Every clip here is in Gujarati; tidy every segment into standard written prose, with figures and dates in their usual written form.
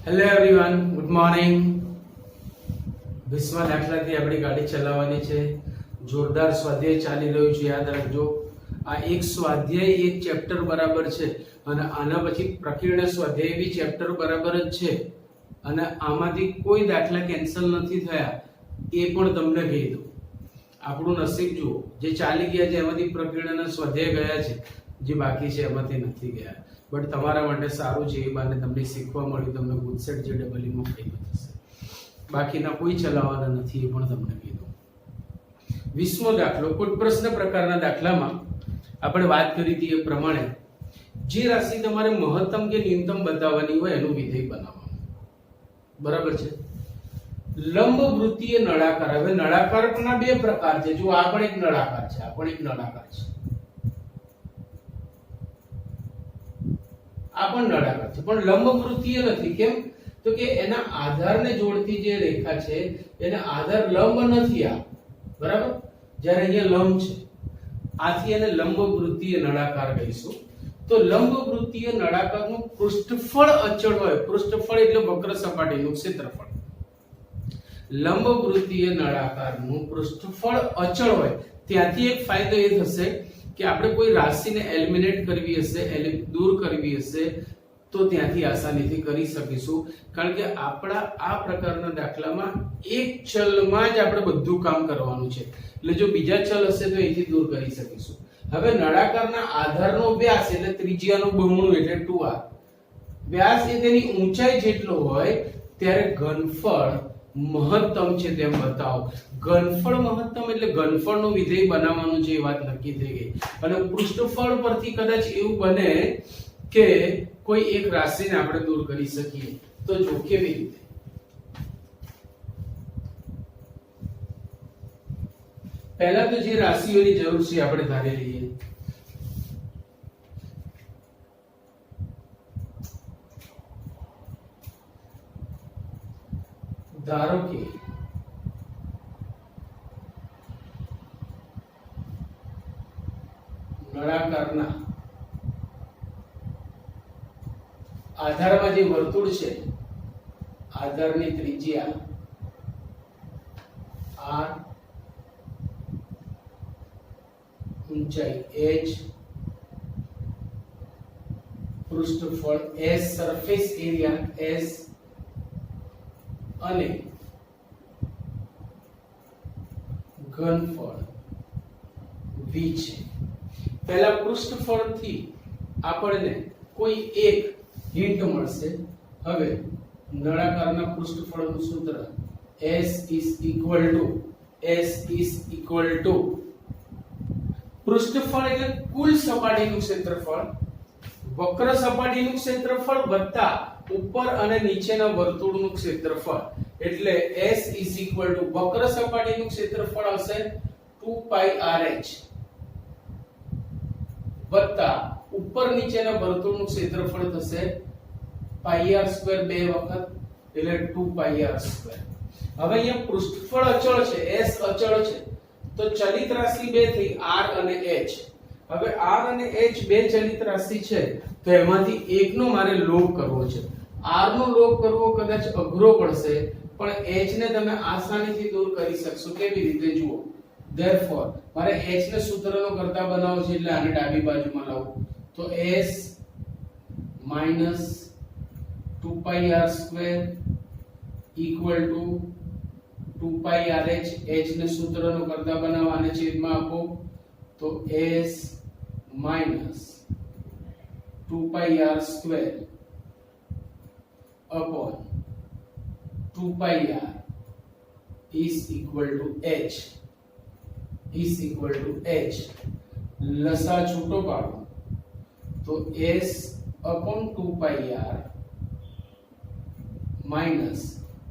Hello everyone, good morning. 20મા દાખલાથી આપણી ગાડી ચલાવવાની છે. જોરદાર સ્વાધ્યાય ચાલી રહ્યું છે, યાદ રાખજો. આ એક સ્વાધ્યાય એક ચેપ્ટર બરાબર છે અને આના પછી પ્રકીર્ણ સ્વાધ્યાય બી ચેપ્ટર બરાબર જ છે અને આમાંથી કોઈ દાખલા કેન્સલ નથી થયા એ પણ તમને કહી દઉં. આપણું નસીબ જુઓ, જે ચાલી ગયા છે એમાંથી પ્રકીર્ણના સ્વાધ્યાય ગયા છે, જે બાકી છે એમાંથી નથી ગયા. બટ તમારા માટે સારું છે, એ બાને તમને શીખવા મળ્યું, તમને ગુજસેટ જે ડબલ માં ફાયદો થશે. બાકીના કોઈ ચલાવવાના નથી, એ પણ તમને કીધું. 20મો દાખલો. કોઈ પ્રશ્ન પ્રકારના દાખલામાં આપણે વાત કરી હતી એ પ્રમાણે જે રાશિ તમારે મહત્તમ કે ન્યૂનતમ બતાવવાની હોય એનું વિધેય બનાવવાનું. બરાબર છે. લંબ વૃત્તીય નળાકાર. હવે નળાકારના બે પ્રકાર છે. જો આ પણ એક નળાકાર છે, આ પણ એક નળાકાર છે, આ પણ નળાકાર છે, પણ લંબવૃત્તીય નથી. કેમ? તો કે એના આધારને જોડતી જે રેખા છે એને આધાર લંબ નથી. આ બરાબર, જ્યારે અહીંયા લંબ છે, આથી એને લંબવૃત્તીય નળાકાર કહીશું. તો લંબવૃત્તીય નળાકારનું પૃષ્ઠફળ અચળ હોય. પૃષ્ઠફળ એટલે વક્ર સપાટીનું ક્ષેત્રફળ. લંબવૃત્તીય નળાકારનું પૃષ્ઠફળ અચળ હોય ત્યાંથી એક ફાયદો એ થશે કે આપણે કોઈ રાશિને એલિમિનેટ કરવી હશે, દૂર કરવી હશે, તો ત્યાંથી આસાનીથી કરી શકીશું. કારણ કે આપણા આ પ્રકારના દાખલામાં એક ચલમાં જ આપણે બધું કામ કરવાનું છે. એટલે જો બીજા ચલ હશે તો એથી દૂર કરી શકીશું. હવે નળાકારના આધારનો વ્યાસ એટલે ત્રિજ્યાનું બમણું એટલે 2r. વ્યાસ એ તેની ઊંચાઈ જેટલો હોય ત્યારે ઘનફળ મહત્તમ છે તેમ બતાવો. ઘનફળ મહત્તમ એટલે ઘનફળનું વિધેય બનાવવાનું છે, એ વાત નક્કી થઈ ગઈ. અને પૃષ્ઠફળ પરથી કદાચ એવું બને કે કોઈ એક રાશિને આપણે દૂર કરી શકીએ. તો જો કેવી રીતે? પહેલા તો જે રાશિઓની જરૂર છે આપણે ધારી લઈએ. ધારો કે નળાકારના આધારમાં જે વર્તુળ છે, આધારની ત્રિજ્યા r, ઊંચાઈ h, પૃષ્ઠફળ s, surface area s અને ઘનફળ v છે. પહેલા પૃષ્ઠફળથી આપણને કોઈ એક હિન્ટ મળશે. હવે નળાકારના પૃષ્ઠફળનું સૂત્ર s is equal to પૃષ્ઠફળ એટલે કુલ સપાટીનું ક્ષેત્રફળ, વક્ર સપાટીનું ક્ષેત્રફળ વત્તા ઉપર અને નીચેના વર્તુળનું ક્ષેત્રફળ. એટલે s is equal to વક્ર સપાટીનું ક્ષેત્રફળ હશે 2πrh વત્તા ઉપર નીચેના વર્તુળનું ક્ષેત્રફળ થશે πr² બે વખત એટલે 2πr². હવે અહીંયા પૃષ્ઠફળ અચળ છે, s અચળ છે, તો ચલિત રાશિ બે થઈ r અને h. હવે r અને h બે ચલિત રાશિ છે તો એમાંથી એકનો મારે લોપ કરવો છે. r નો લોપ કરવો કદાચ અઘરો પડશે, પણ h ને તમે આસાનીથી દૂર કરી શકશો. કેવી રીતે? જુઓ. therefore મારે h ને સૂત્રનો કરતા બનાવવો છે એટલે આને ડાબી બાજુમાં લાવું. તો s - 2πr² equal to 2πrh. h ને સૂત્રનો કરતા બનાવવા અને છેદમાં આપો તો s - 2πr² upon 2πr is equal to h. લસા છૂટો પાડો તો s upon 2πr minus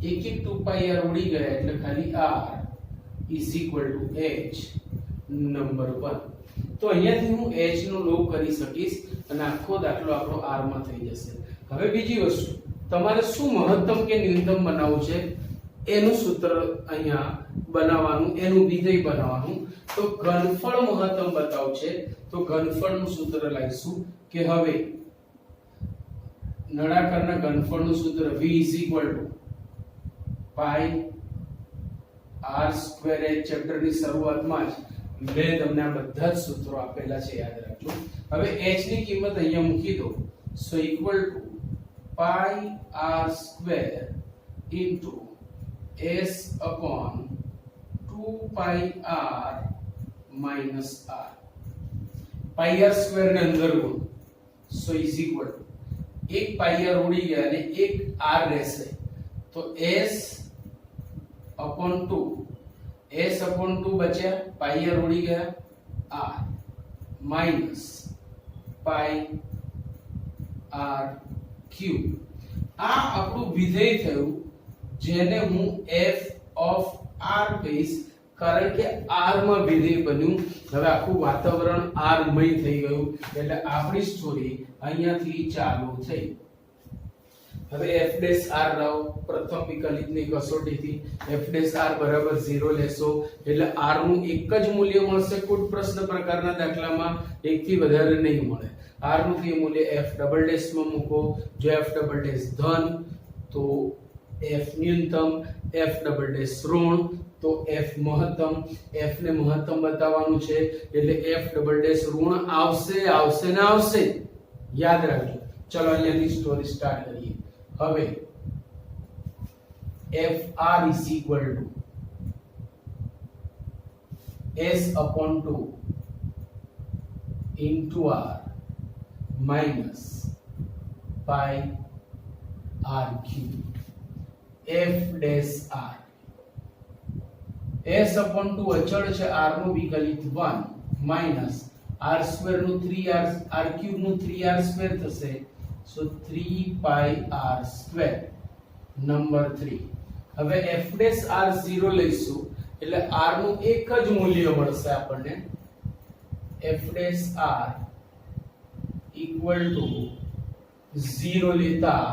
એક 2πr ઉડી ગયા એટલે ખાલી r is equal to h. Number 1. તો અહીંયાથી હું h નો લોપ કરી શકીશ અને આખો દાખલો આપણો r માં થઈ જશે. હવે બીજી વસ્તુ, તમારે શું મહત્તમ કે ન્યૂનતમ બનાવવું છે એનું સૂત્ર અહીંયા બનાવવાનું, એનું વિધેય બનાવવાનું. તો ઘનફળ મહત્તમ બતાવ છે તો ઘનફળનું સૂત્ર લાવીશું કે હવે નળાકારના ઘનફળનું સૂત્ર V પાઈ r સ્ક્વેર એ ચેપ્ટરની શરૂઆતમાં જ મેં તમને આ બધા જ સૂત્રો આપેલા છે, યાદ રાખજો. હવે h ની કિંમત અહીંયા મૂકી દો. So equal to pi r square into s upon 2 pi r minus r. Pi r square ને અંદર ગુણ. સો ઇઝ ઇક્વલ ટુ એક પાઈ r ઉડી ગયા અને એક r રહેશે, તો s અપોન 2 s અપોન 2 બચ્યા, પાઈ r ઉડી ગયા, r માઈનસ પાઈ r ક્યુબ. આ આપણું વિધેય થયું જેને હું f ઓફ r કહીશ, કારણ કે r માં વિધેય બન્યું. હવે આખું વાતાવરણ r મય થઈ ગયું, એટલે આપણી સ્ટોરી અહીંયાથી ચાલુ થઈ. હવે f ડેશ r રાવ પ્રથમ વિકલિતની કસોટીથી f ડેશ r બરાબર 0 લેશો એટલે r નું એક જ મૂલ્ય મળશે. કુટ પ્રશ્ન પ્રકારના દાખલામાં એક થી વધારે નહીં મળે. r નું તે મૂલ્ય f ડબલ ડેશ માં મૂકો. જો f ડબલ ડેશ ધન તો f ન્યૂનતમ, f ડબલ ડેશ ઋણ તો f મહત્તમ. f ને મહત્તમ બતાવવાનું છે એટલે f ડબલ ડેશ ઋણ આવશે આવશે ને આવશે, યાદ રાખજો. ચલો અહીંયાથી સ્ટોરી સ્ટાર્ટ કરીએ. હવે fr is equal to s upon 2 into r minus pi r cube. f dash r s upon 2 અચળ છે, r નું વિકલિત 1 minus r square નું 3r, r cube નું 3r square થશે. So 3 pi r square. Number 3. હવે f dash r 0 લઈશું એટલે r નું એક જ મૂલ્ય મળશે આપણને. f dash r equal to 0 લેતા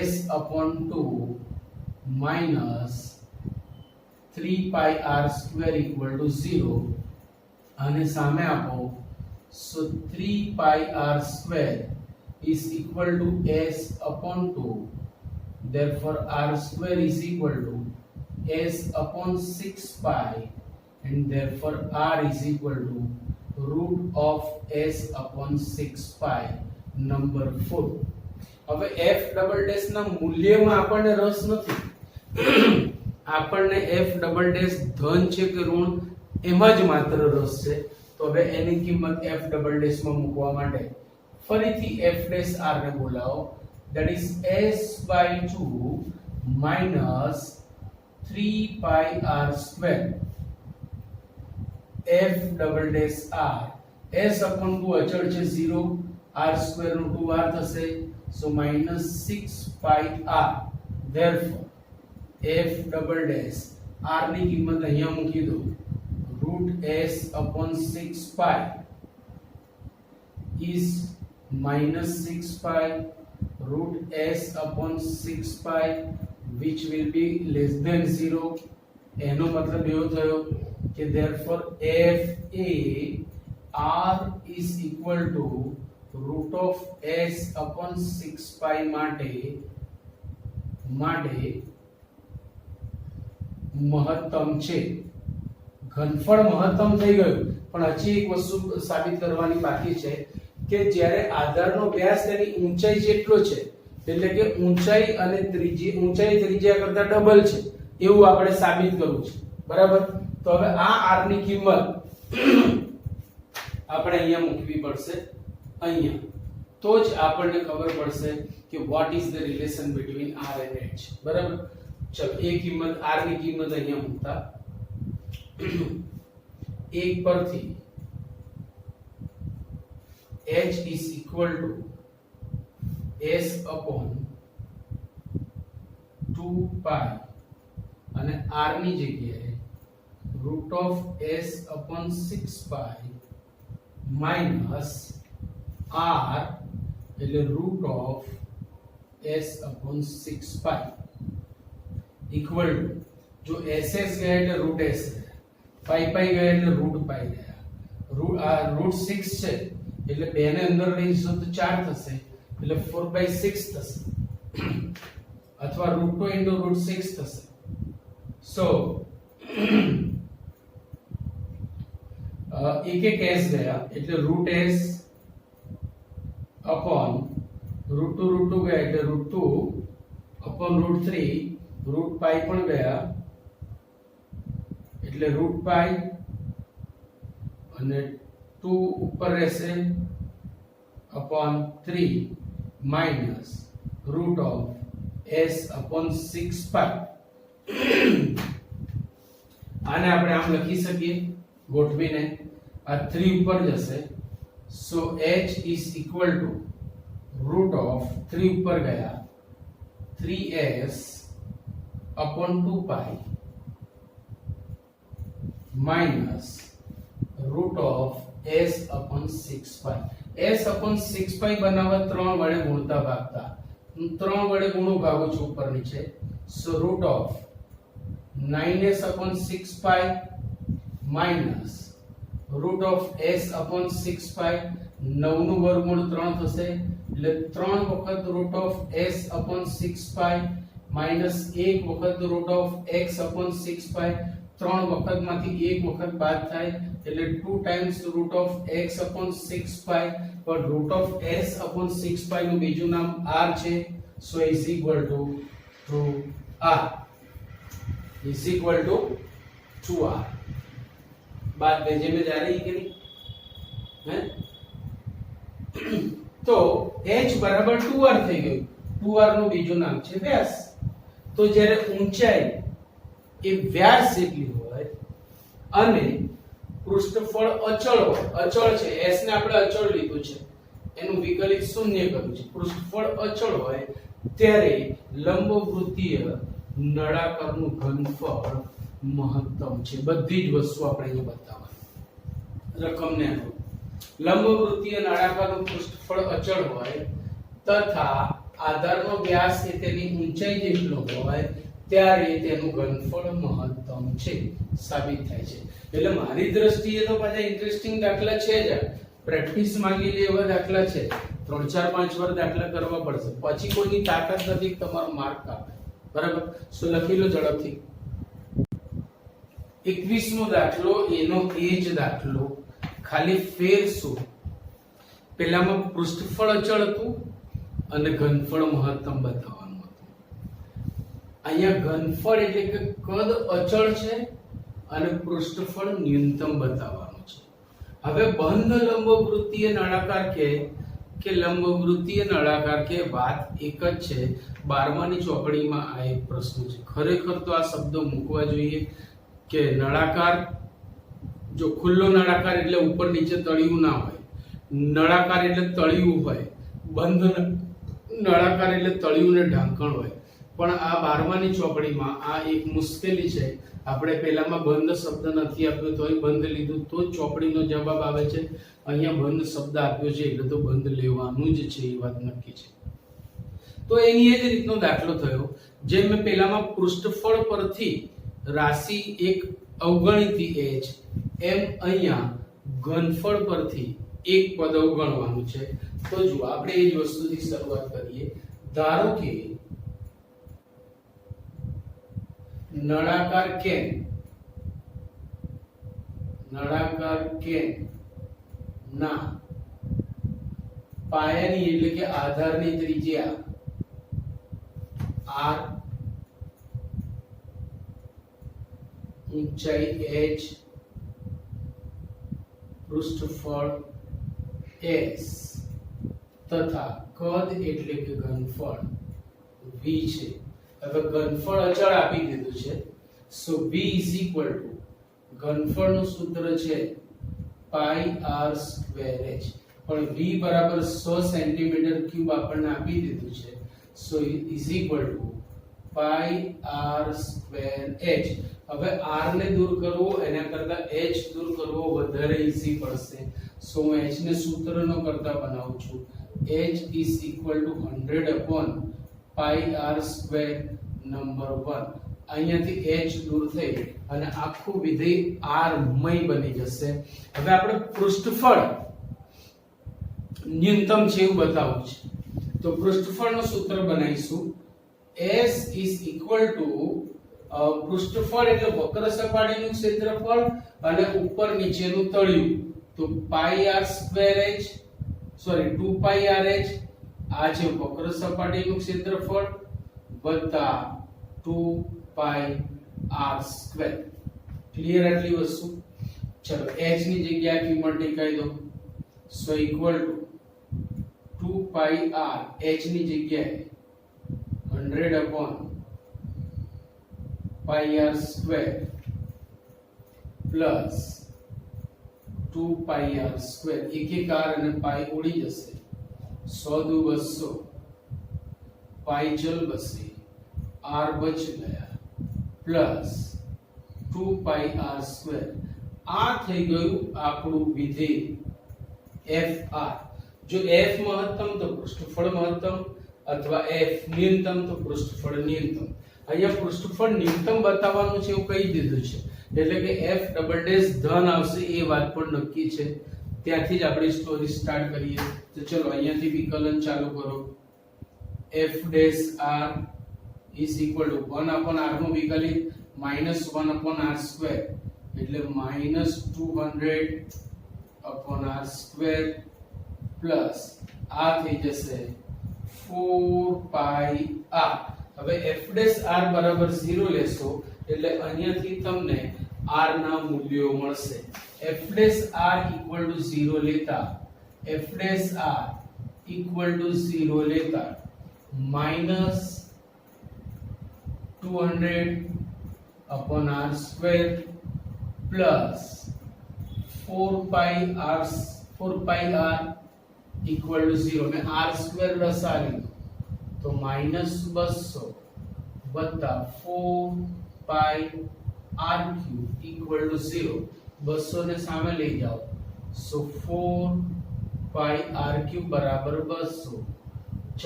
s upon 2 minus 3 pi r square equal to 0 અને સામે આપો. So 3 pi r square is equal to s upon 2. Therefore r square is equal to s upon 6 pi, and therefore r is equal to root of s upon 6 pi. Number 4. હવે f ડબલ ડેશ ના મૂલ્યમાં આપણને રસ નથી. આપણને f ડબલ ડેશ ધન છે કે ઋણ એમાં જ માત્ર રસ છે. તો હવે એની કિંમત f ડબલ ડેશ માં મૂકવા માટે ફરીથી f ડેશ r ને બોલાવો. that is s by 2 minus 3 pi r square. f double dash r, s upon 2 અચળ છે 0, r square નું 2r થશે. so minus 6 pi r. therefore f double dash r ની કિંમત અહીંયા મૂકી દો. root s upon 6 pi is minus 6 pi root s upon 6 pi, which will be less than 0. એનો મતલબ એવો થયો કે therefore f a r is equal to root of s upon 6 pi માટે મહત્તમ છે. ઘનફળ મહત્તમ થઈ ગયું, પણ હજી એક વસ્તુ સાબિત કરવાની બાકી છે કે જ્યારે આધારનો વ્યાસ તેની ઊંચાઈ જેટલો છે, એટલે કે ઊંચાઈ અને ત્રિજ્યા કરતા ડબલ છે એવું આપણે સાબિત કરવું છે. બરાબર. તો હવે આ r ની કિંમત આપણે અહીંયા મૂકવી પડશે. અહીંયા તો જ આપણને ખબર પડશે કે what is the relation between r and h. બરાબર. ચલો એ કિંમત r ની કિંમત અહીંયા મૂકતા 1 પરથી h is equal to s upon 2 pi અને r ની જગ્યાએ root of s upon 6 pi minus r એટલે root of s upon 6 pi equal to जो ss गया એટલે root s pi pi गया એટલે root pi गया root 6 છે એટલે 2 ને અંદર લઈશું તો 4 થશે એટલે 4/6 થશે અથવા √2 * √6 થશે. સો એક s ગયા એટલે √s upon √2 ગયા એટલે √2 upon √3 √π પણ ગયા એટલે √π અને 2 ઉપર રહેશે upon 3 minus √s upon 6π. આને આપણે આમ લખી શકીએ ગોઠવીને, આ 3 ઉપર જશે. સો h is equal to √3 ઉપર ગયા 3s upon 2π minus √s upon 6π. s upon 6π બનાવવા 3 વડે ગુણતા ભાગતા, હું 3 વડે ગુણું ભાગું છું ઉપર નીચે. સો √9s upon 6π minus √s upon 6π. 9 નું વર્ગમૂળ 3 થશે એટલે 3 વખત √s upon 6π minus 1 વખત √x upon 6π. 3 વખતમાંથી 1 વખત બાદ થાય એટલે 2 times √x upon 6π. પર √s upon 6π નું બીજું નામ r છે. સો is equal to 2r is equal to 2r. बात भेजे में जा रही कि नहीं है? तो h बराबर 2r થઈ ગયું. 2r નું બીજું નામ છે વ્યાસ. તો જ્યારે ઊંચાઈ એ વ્યાસ જેટલી હોય અને પૃષ્ઠફળ અચળ હોય, અચળ છે s ને આપણે અચળ લીધું છે, એનું વિકલિત શૂન્ય કર્યું છે, પૃષ્ઠફળ અચળ હોય ત્યારે લંબવૃત્તીય નળાકારનું ઘનફળ મહત્તમ છે. બધી જ વસ્તુ આપણે અહીં બતાવવાની રકમને અનુરૂપ. લંબવૃત્તીય નળાકારનું પૃષ્ઠફળ અચળ હોય તથા આધારનો વ્યાસ એ તેની ઊંચાઈ જેટલો હોય ત્યારે તેનું ઘનફળ મહત્તમ છે સાબિત થાય છે. એટલે મારી દ્રષ્ટિએ તો પાછા ઇન્ટરેસ્ટિંગ દાખલા છે જ. પ્રેક્ટિસ માંગી લે એવા દાખલા છે. 3 4 5 વાર દાખલા કરવા પડશે, પછી કોઈની તાકાત નથી તમારો માર્ક કાપે. બરાબર? સો લખી લો ઝડપથી. 21મો દાખલો એનો એ જ દાખલો, ખાલી ફેર શું, પહેલામાં પૃષ્ઠફળ અચળ હતું અને ઘનફળ મહત્તમ બતાવવાનું હતું. અહીંયા ઘનફળ એટલે કે કદ અચળ છે અને પૃષ્ઠફળ ન્યૂનતમ બતાવવાનું છે. હવે બંધ લંબવૃત્તીય નળાકાર કે લંબવૃત્તીય નળાકાર કે વાત એક જ છે. 12માની ચોપડીમાં આ એક પ્રશ્ન છે. ખરેખર તો આ શબ્દો મૂકવા જોઈએ કે નળાકાર, જો ખુલ્લો નળાકાર એટલે ઉપર નીચે તળિયું ના હોય, નળાકાર એટલે તળિયું હોય, બંધ નળાકાર એટલે તળિયું ને ઢાંકણ હોય. પણ આ 12માની ચોપડીમાં આ એક મુશ્કેલી છે. આપણે પહેલામાં બંધ શબ્દ નથી આપ્યો તોય બંધ લીધું તો જ ચોપડીનો જવાબ આવે છે. અહીંયા બંધ શબ્દ આપ્યો છે એટલે તો બંધ લેવાનું જ છે, એ વાત નક્કી છે. તો એની એ જ રીતનો દાખલો થયો. જે મેં પહેલામાં પૃષ્ઠફળ પરથી રાશિ એક અવગણીતી h, એમ અહીંયા ઘનફળ પરથી એક પદ અવગણવાનું છે. તો જો આપણે એ જ વસ્તુથી શરૂઆત કરીએ. ધારો કે નળાકાર કેન ના પાયાની એટલે કે આધારની ત્રિજ્યા r, ઊંચાઈ h, પૃષ્ઠફળ s તથા કદ એટલે કે ઘનફળ v છે. હવે ઘનફળ અચળ આપી દીધું છે. સો v is equal to, ઘનફળનું સૂત્ર છે πr²h, પણ v બરાબર 100 સેન્ટીમીટર ક્યુબ આપણને આપી દીધું છે. સો is equal to πr²h. હવે r ને દૂર કરવો એના કરતા h દૂર કરવો વધારે ઈઝી પડશે. સો હું h ને સૂત્રનો કરતા બનાવું છું. h is equal to 100 upon πr² number 1. અહીંયાથી h દૂર થઈ અને આખું વિધેય r મય બની જશે. હવે આપણે પૃષ્ઠફળ ન્યૂનતમ છે એવું બતાવવું છે. તો પૃષ્ઠફળનું સૂત્ર બનાવીશું S is equal to પૃષ્ઠફળ એટલે વક્ર સપાટીનું ક્ષેત્રફળ અને ઉપર નીચેનું તળિયું, તો પાઈ r square h sorry 2 pi r h આ છે વક્ર સપાટીનું ક્ષેત્રફળ વત્તા 2 પાઈ r સ્ક્વેર. ક્લિયર આટલી વસ્તુ? ચલો h ની જગ્યાએ q મલ્ટીપ્લાય દો, so equal to 2 pi r h ની જગ્યાએ 100 upon pi r square plus 2 pi r square. એક એક r અને પાઈ ઉડી જશે, 100 દુ 200, પાઈ ચલ બસે, r બચ ગયા, પ્લસ 2 pi r square. આ થઈ ગયું આપણું વિધેય fr. જો f મહત્તમ તો પૃષ્ઠફળ મહત્તમ, અથવા f ન્યૂનતમ તો પૃષ્ઠફળ ન્યૂનતમ. અહીંયા પૃષ્ઠફળ ન્યૂનતમ બતાવવાનું છે એવું કહી દીધું છે, એટલે કે f ડબલ ડેશ ધન આવશે એ વાત પણ નક્કી છે. ત્યાંથી જ આપણે સ્ટોરી સ્ટાર્ટ કરીએ. તો ચલો અહીંયાથી વિકલન ચાલુ કરો. f dash r is equal to 1 upon r નું વિકલિત માઈનસ 1 upon r સ્ક્વેર, એટલે minus 200 upon r square plus આ થઈ જશે 4 પાઈ r. હવે f ડેશ r બરાબર 0 લેશો એટલે અહીંયાથી તમને r ના મૂલ્યો મળશે. f dash r equal to 0 લેતા, f dash r equal to 0 લેતા minus 200 upon r square plus 4 pi r equal to 0. મેં r સ્ક્વેર લસા લીધો તો માઈનસ 200 વત્તા 4 પાઈ r ક્યુબ ઇક્વલ ટુ 0. 200 ને સામે લઈ જાઓ, સો 4 પાઈ r ક્યુબ બરાબર 200.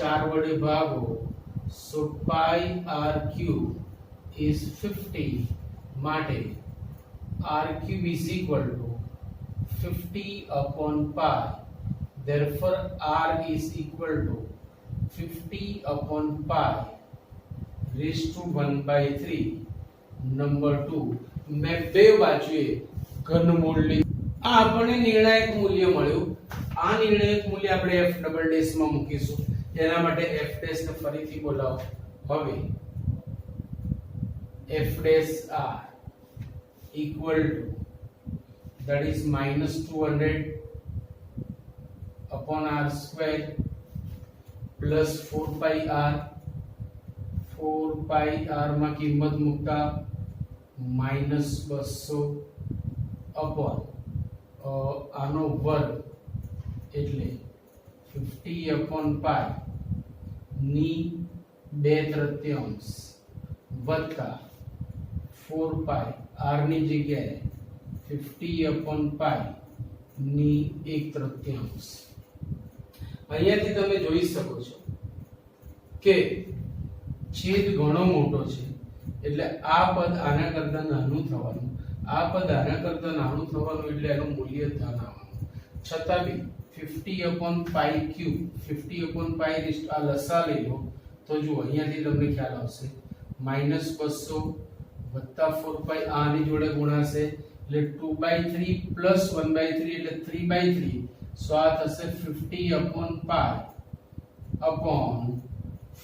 4 વડે ભાગો, સો પાઈ r ક્યુબ ઇઝ 50. માટે r cube is equal to 50 upon pi. Therefore r is equal to 50 upon pi raised to 1/3. Number 2. મેં બે બાજુએ ઘનમૂળ લીધું. આ આપણને નિર્ણાયક મૂલ્ય મળ્યું. આ નિર્ણાયક મૂલ્ય આપણે f ડબલ ડેશ માં મૂકીશું. એના માટે f ડેશ ને ફરીથી બોલાવો. હવે f dash r equal to that is minus 200 upon r square plus 4 pi r. 4 pi r માં કિંમત મૂકતા minus 200 upon આનો વર્ગ એટલે 50 upon pi ની 2/3 વત્તા 4 pi r ની જગ્યાએ 50 upon pi ની 1/3. અહીંયાથી તમે જોઈ શકો છો કે છેદ ઘણો મોટો છે, એટલે આ પદ આના કરતા નાનું થવાનું, આ પદ આના કરતા નાનું થવાનું, એટલે એનું મૂલ્ય ધન આવવાનું. છતાં બી 50 upon pi cube, 50 upon pi આ લસા લઈ લો તો જુઓ અહીંયાથી તમને ખ્યાલ આવશે. માઈનસ 200 વત્તા 4 pi આની જોડે ગુણાશે એટલે 2/3 પ્લસ 1/3 એટલે 3/3. સો આ થશે 50 upon pi upon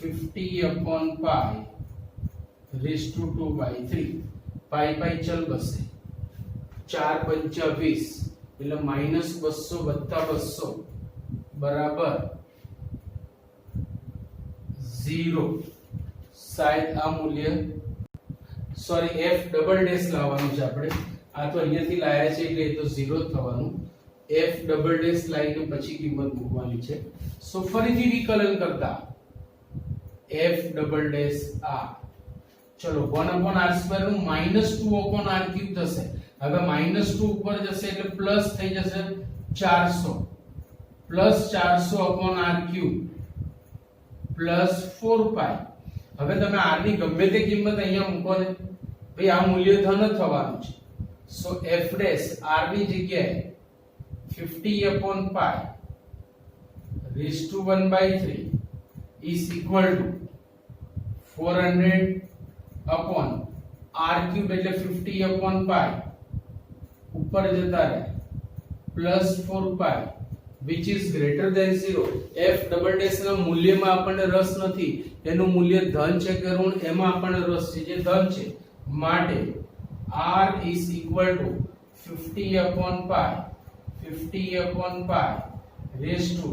50 upon pi raised to 2/3. pi ચલ બસે, 4 પંચા 20 એટલે માઈનસ 200 વત્તા 200 બરાબર 0. શાયદ આ મૂલ્ય સોરી f ડબલ ડેશ લાવવાનું છે આપણે. આ તો અહીંયાથી લાયા છે એટલે એ તો 0 જ થવાનું. f ડબલ ડેશ લાઈને પછી કિંમત મૂકવાની છે. સો ફરીથી વિકલન કરતા f ડબલ ડેશ r, ચલો 1 upon r સ્ક્વેર નું -2 upon r ક્યુબ થશે. હવે -2 ઉપર જશે એટલે પ્લસ થઈ જશે 400 plus 400 upon r cube plus 4 પાઈ. હવે તમે r ની ગમે તે કિંમત અહીંયા મૂકો ને ભાઈ આ મૂલ્ય ધન થવાનું છે. સો f ડેશ r ની જગ્યાએ 50 upon pi raised to 1/3 is equal to 400 upon r cube એટલે 50 अपॉन पाई ऊपर जता रहे plus 4 pi which is greater than 0 f double dash ના મૂલ્યમાં આપણને રસ નથી એનું મૂલ્ય ધન છે કે ઋણ એમાં આપણને રસ છે જે ધન છે માટે r is equal to 50 upon pi raised to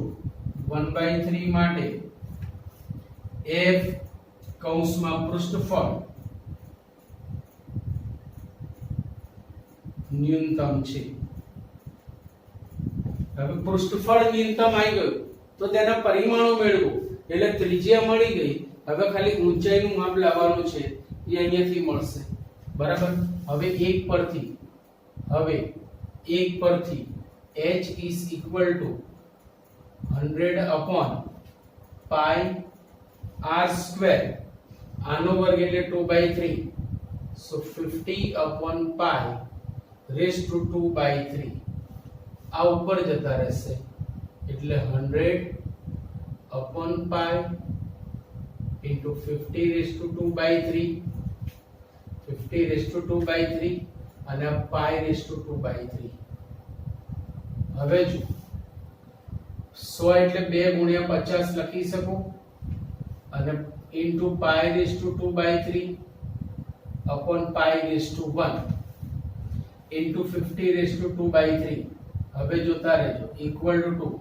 1/3 માટે f કૌંસમાં પૃષ્ઠફળ ન્યૂનતમ છે હવે પૃષ્ઠફળ ન્યૂનતમ આવી ગયું તો તેના પરિમાણો મેળવો એટલે ત્રિજ્યા મળી ગઈ હવે ખાલી ઊંચાઈનું માપ લાવવાનું છે એ અહીંયાથી મળશે બરાબર હવે 1 પરથી h is equal to 100 upon pi r square આનો વર્ગ એટલે 2/3 so 50 upon pi raised to 2/3 આ ઉપર જતા રહેશે એટલે 100 upon pi into 50 raised to 2/3 50 raised to 2/3 અને pi raised to 2/3 હવે જો 100 એટલે 2 ગુણ્યા 50 લખી શકો અને into pi raised to 2/3 upon pi raised to 1 into 50 raised to 2/3 હવે જોતા રહેજો ઇક્વલ ટુ 2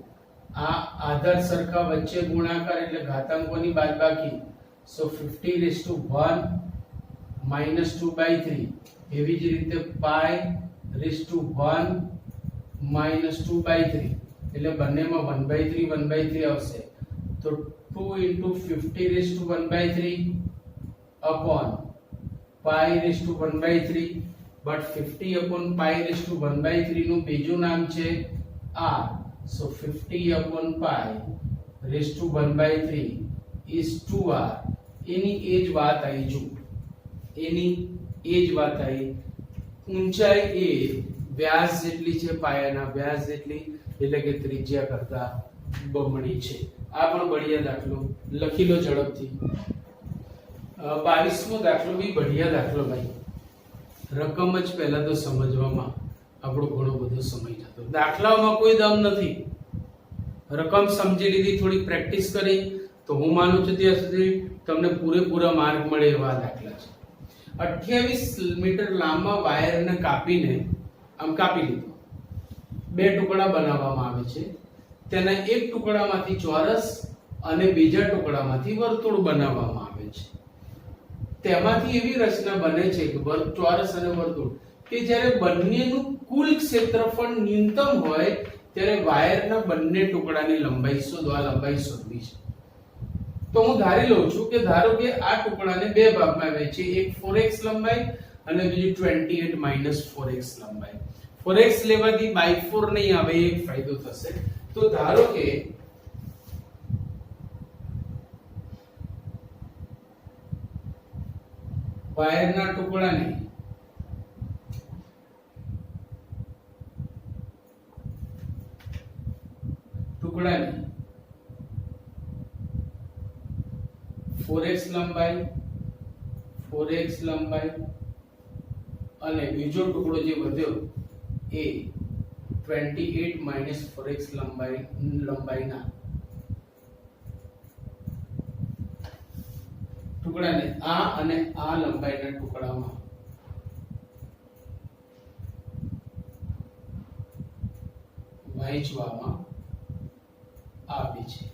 આ આધાર સરખા વચ્ચે ગુણાકાર એટલે ઘાતાંકોની બાદબાકી સો 50 raised to 1 minus 2/3 એવી જ રીતે pi raised to 1 minus 2/3 એટલે બંનેમાં 1/3 1/3 આવશે તો 2 into 50 raised to 1/3 upon pi raised to 1/3 but 50 upon pi raised to 1/3 નું બીજું નામ છે r so 50 upon pi raised to 1/3 is 2r એની એ જ વાત આવી જો એની એ જ વાત આવી ઊંચાઈ એ વ્યાસ જેટલી છે પાયાના વ્યાસ જેટલી એટલે કે ત્રિજ્યા કરતા બમણી છે આ પણ બઢિયા દાખલો લખી લો ઝડપથી 22મો દાખલો બી બઢિયા દાખલો ભાઈ રકમ જ પહેલા તો સમજવામાં આપણો ઘણો બધો સમય જતો દાખલાઓમાં કોઈ દમ નથી રકમ સમજી લીધી થોડી પ્રેક્ટિસ કરી તો હું માનું છું ત્યાં સુધી તમને પૂરેપૂરા માર્ક મળે એવા દાખલા છે 28 મીટર લાંબા વાયરને કાપીને આમ કાપી લીધો બે ટુકડા બનાવવામાં આવે છે તેના એક ટુકડામાંથી ચોરસ અને બીજા ટુકડામાંથી વર્તુળ બનાવવામાં આવે છે તેમાંથી એવી રચના બને છે કે ચોરસ અને વર્તુળ કે જ્યારે બંનેનું કુલ ક્ષેત્રફળ ન્યૂનતમ હોય ત્યારે વાયરના બંને ટુકડાની લંબાઈ શોધવા લંબાઈ શોધવી છે તો હું ધારી લઉં છું કે ધારો કે આ ટુકડાને બે ભાગમાં વહેંચી એક 4x લંબાઈ અને બીજું 28 - 4x લંબાઈ 4x લેવાથી બાય 4 નહીં આવે એક ફાયદો થશે તો ધારો કે વાયરના ટુકડાને ટુકડાને 4x લંબાઈ અને બીજો ટુકડો જે વધ્યો એ 28 - 4x લંબાઈના ટુકડાને આ અને આ લંબાઈના ટુકડામાં વહેંચવામાં આવે છે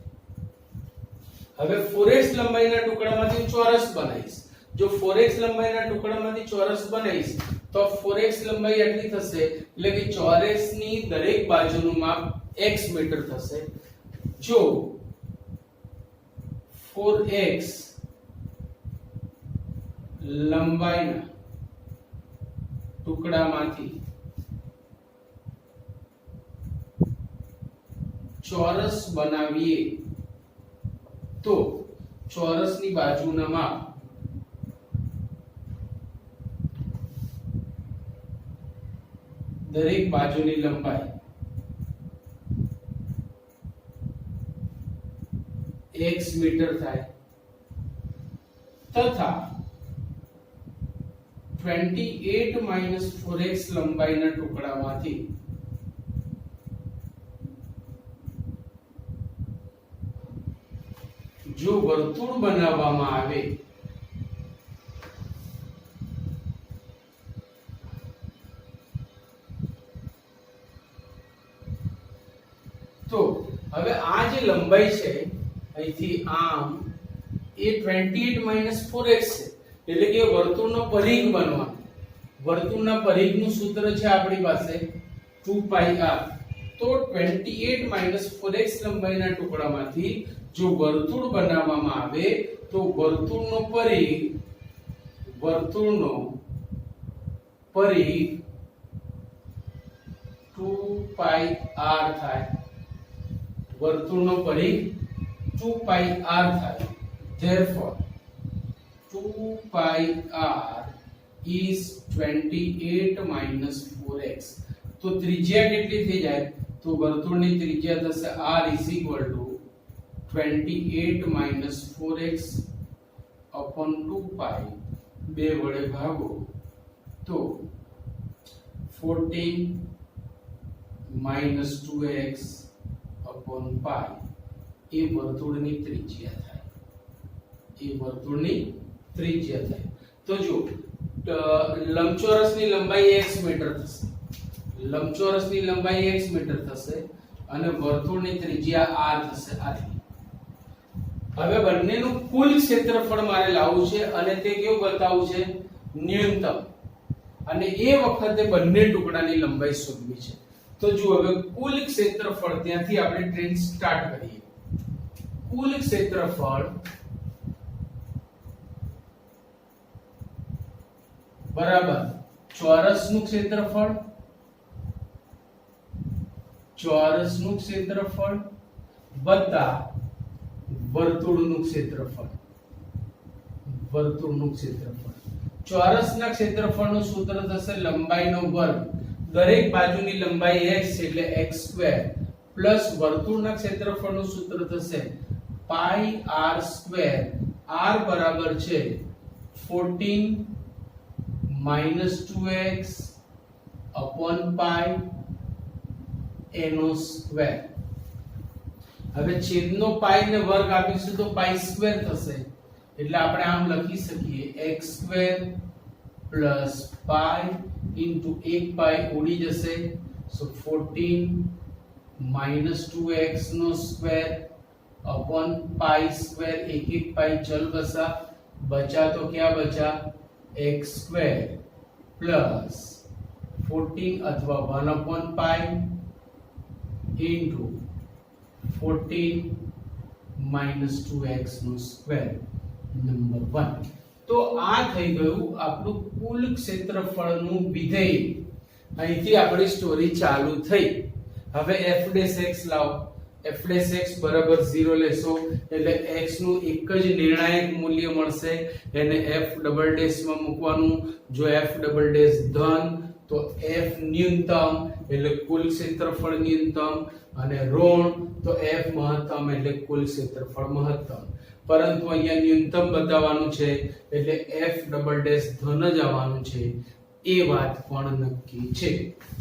હવે 4x લંબાઈના ટુકડામાંથી ચોરસ બનાવીશ જો 4x લંબાઈના ટુકડામાંથી ચોરસ બનાવીશ તો 4x લંબાઈ આટલી થશે એટલે કે ચોરસની દરેક બાજુનું માપ x મીટર થશે જો 4x લંબાઈના ટુકડામાંથી ચોરસ બનાવીએ તો ચોરસની બાજુના માપ દરેક બાજુની લંબાઈ x મીટર થાય તથા 28 4x લંબાઈના ટુકડામાંથી જો વર્તુળ બનાવવામાં આવે તો હવે આ જે લંબાઈ છે અહીંથી આમ એ 28 4x છે એટલે કે વર્તુળનો પરિઘ બનવાનો વર્તુળના પરિઘનું સૂત્ર છે આપણી પાસે 2πr તો 28 4x લંબાઈના ટુકડામાંથી જો વર્તુળ બનાવવામાં આવે તો વર્તુળનો પરિઘ 2πr થાય વર્તુળનો પરિઘ 2πr થાય therefore 2πr is 28 4x તો ત્રિજ્યા કેટલી થઈ જાય તો વર્તુળની ત્રિજ્યા થશે r is equal to 28 4x upon 2π બે વડે ભાગો તો 14 2x upon π એ વર્તુળની ત્રિજ્યા થાય તો જો લંબચોરસની લંબાઈ x મીટર થશે અને વર્તુળની ત્રિજ્યા r થશે આટલી હવે બંનેનું કુલ ક્ષેત્રફળ મારે લાવવું છે અને તે કેવું બતાવવું છે ન્યૂનતમ અને એ વખતે બંને ટુકડાની લંબાઈ શોધવી છે તો જો હવે કુલ ક્ષેત્રફળ ત્યાંથી આપણે ટ્રેન સ્ટાર્ટ કરીએ કુલ ક્ષેત્રફળ બરાબર ચોરસનું ક્ષેત્રફળ વત્તા વર્તુળનું ક્ષેત્રફળ ચોરસના ક્ષેત્રફળનું સૂત્ર થશે લંબાઈનો વર્ગ દરેક બાજુની લંબાઈ x છે એટલે x² પ્લસ વર્તુળના ક્ષેત્રફળનું સૂત્ર થશે પાઈ r². r બરાબર છે 14 2x upon પાઈ એનો સ્ક્વેર. હવે છેદનો પાઈ ને વર્ગ આપીશું તો પાઈ સ્ક્વેર થશે એટલે આપણે આમ લખી શકીએ x² પ્લસ પાઈ ઇન્ટુ 1 પાઈ ઉડી જશે સો 14 2x નો સ્ક્વેર अपॉन पाई स्क्वायर एक एक पाई चल बसा बचा तो क्या बचा x स्क्वायर प्लस 14 अथवा 1 अपॉन पाई इनटू 14 2x નો સ્ક્વેર નંબર 1. તો આ થઈ ગયું આપણું કુલ ક્ષેત્રફળનું વિધેય. અહીંથી આપણી સ્ટોરી ચાલુ થઈ. હવે f' લાવો. f' બરાબર 0 લેશો એટલે x નું એક જ નિર્ણાયક મૂલ્ય મળશે એને f ડબલ ડેશ માં મૂકવાનું. જો f ડબલ ડેશ ધન તો f ન્યૂનતમ એટલે કુલ ક્ષેત્રફળ ન્યૂનતમ અને ઋણ તો f મહત્તમ એટલે કુલ ક્ષેત્રફળ મહત્તમ. પરંતુ અહીંયા ન્યૂનતમ બતાવવાનું છે એટલે f ડબલ ડેશ ધન જ આવવાનું છે એ વાત પણ નક્કી છે.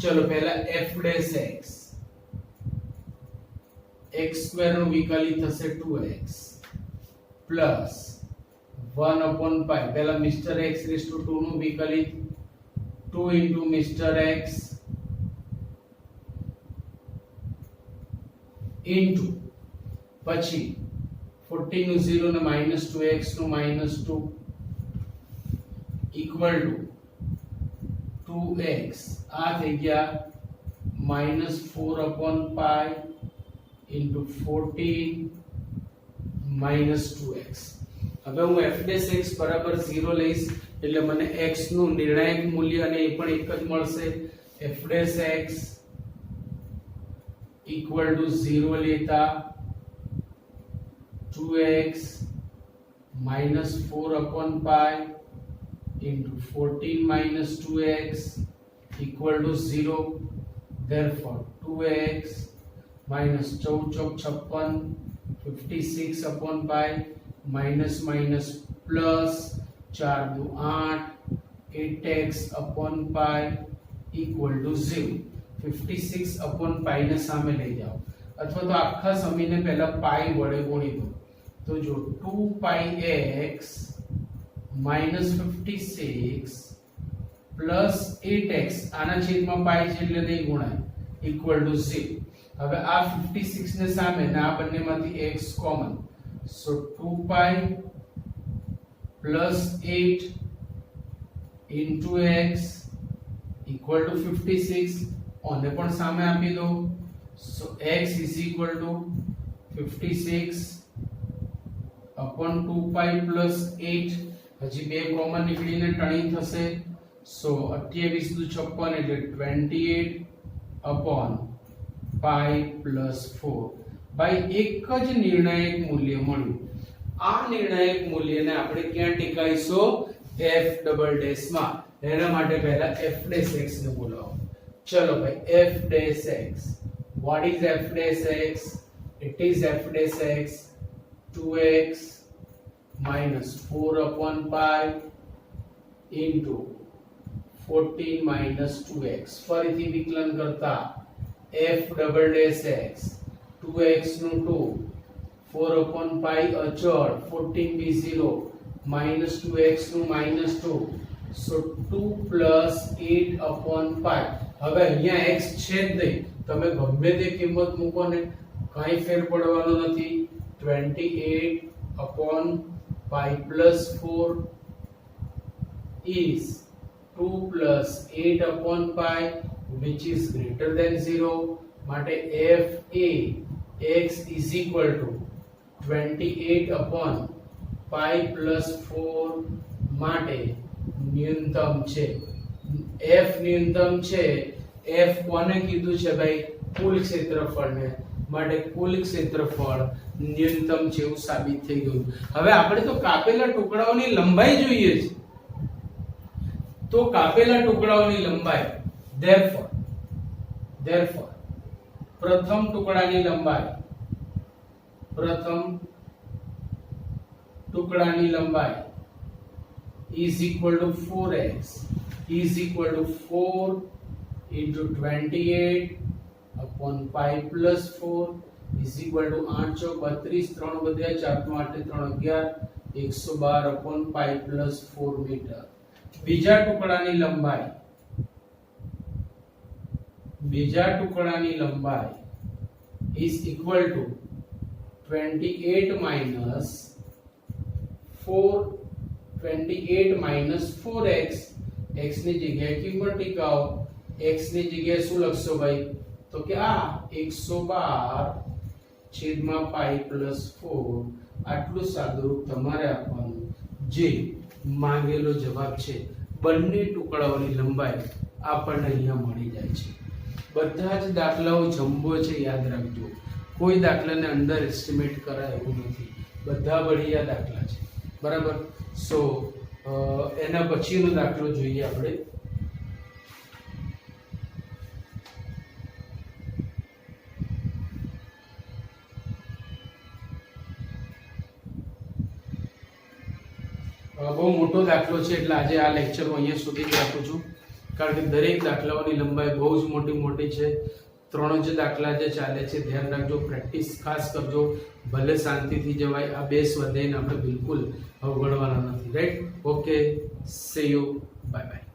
ચલો પહેલા f ડેશ x સ્ક્વેર નું વિકલિત થશે 2x પ્લસ 1 upon pi પહેલા મિસ્ટર x રેઝ ટુ 2 નું વિકલિત 2 into મિસ્ટર x into પછી 14 નું 0 ને -2x નું -2 ઇક્વલ ટુ 2x આ થઈ ગયા -4 upon pi into 14 2x. હવે હું f' બરાબર 0 લઈશ એટલે મને x નું નિર્ણાયક મૂલ્ય અને એ પણ એક જ મળશે. f' equal to 0 લેતા 2x -4 upon pi into 14 2x equal to 0. Therefore 2x -4 × 56 56 upon pi minus minus plus 4 two 8 8x upon pi equal to 0 56 upon pi ने सामे લઈ જાઓ અથવા તો આખા સમીને પહેલા પાઈ વડે ગુણી દો તો જો 2 પાઈ x minus 56 plus 8x આના છેદમાં પાઈ છે એટલે નહીં ગુણાય equal to 0 હવે આ 56 ને સામે ને આ બંનેમાંથી x common so 2 pi plus 8 into x equal to 56 ઓને પણ સામે આપી દો so x is equal to 56 upon 2 pi plus 8 હજી બે કોમન નીકળીને ટણી થશે so 28 દુ 56 એટલે 28 upon pi plus 4 ભાઈ એક જ નિર્ણાયક મૂલ્ય મળ્યું આ નિર્ણાયક મૂલ્યને આપણે ક્યાં ટીકાઈશું f ડબલ ડેશ માં એના માટે પહેલા f ડેશ x ને બોલાવો ચલો ભાઈ f dash x what is f dash x it is f dash x 2x minus 4 upon pi into 14 minus 2x ફરીથી વિકલન કરતા f double dash x 2x નું 2 4 upon pi અચળ 14 b 0 minus 2x નું minus 2 so 2 plus 8 upon pi હવે અહીંયા x છે જ નહીં તમે ગમે તે કિંમત મૂકો ને કાઈ ફેર પડવાનો નથી 28 upon pi plus 4 is 2 plus 8 upon pi which is greater than 0 માટે f a x is equal to 28 upon pi plus 4 માટે ન્યૂનતમ છે f ન્યૂનતમ છે f કોને કીધું છે ભાઈ કુલ ક્ષેત્રફળને માટે કુલ ક્ષેત્રફળ ન્યૂનતમ છે એવું સાબિત થઈ ગયું હવે આપણે તો કાપેલા ટુકડાઓની લંબાઈ જોઈએ છે તો કાપેલા ટુકડાઓની લંબાઈ therefore પ્રથમ ટુકડાની લંબાઈ is equal to 4x is equal to 4 into 28 upon pi plus 4 is equal to 8 चौक 32 3 વધ્યા 4 8 3 11 112 upon pi plus 4 મીટર બીજા ટુકડાની લંબાઈ is equal to 28 minus 4x x ની જગ્યાએ કિંમત ટીકાઓ x ની જગ્યાએ શું લખશો ભાઈ તો કે આ 112 છેદમાં પાઈ પ્લસ 4 આટલું સાદુરૂપ તમારે આપવાનું જે માંગેલો જવાબ છે બંને ટુકડાઓની લંબાઈ આપણને અહીંયા મળી જાય છે બધા જ દાખલાઓ જમ્બો છે યાદ રાખજો કોઈ દાખલાને અંડર એસ્ટિમેટ કરાય એવું નથી બધા બઢિયા દાખલા છે બરાબર સો એના પછીનો દાખલો જોઈએ આપણે બહુ મોટો દાખલો છે એટલે આજે આ લેક્ચર હું અહીંયા સુધી જ રાખું છું કારણ કે દરેક દાખલાઓની લંબાઈ બહુ જ મોટી છે ત્રણ જ દાખલા જે ચાલે છે ધ્યાન રાખજો પ્રેક્ટિસ ખાસ કરજો ભલે શાંતિથી જવાય આ બે સ્વાધ્યાયને આપણે બિલકુલ અવગણવાના નથી right okay C you bye bye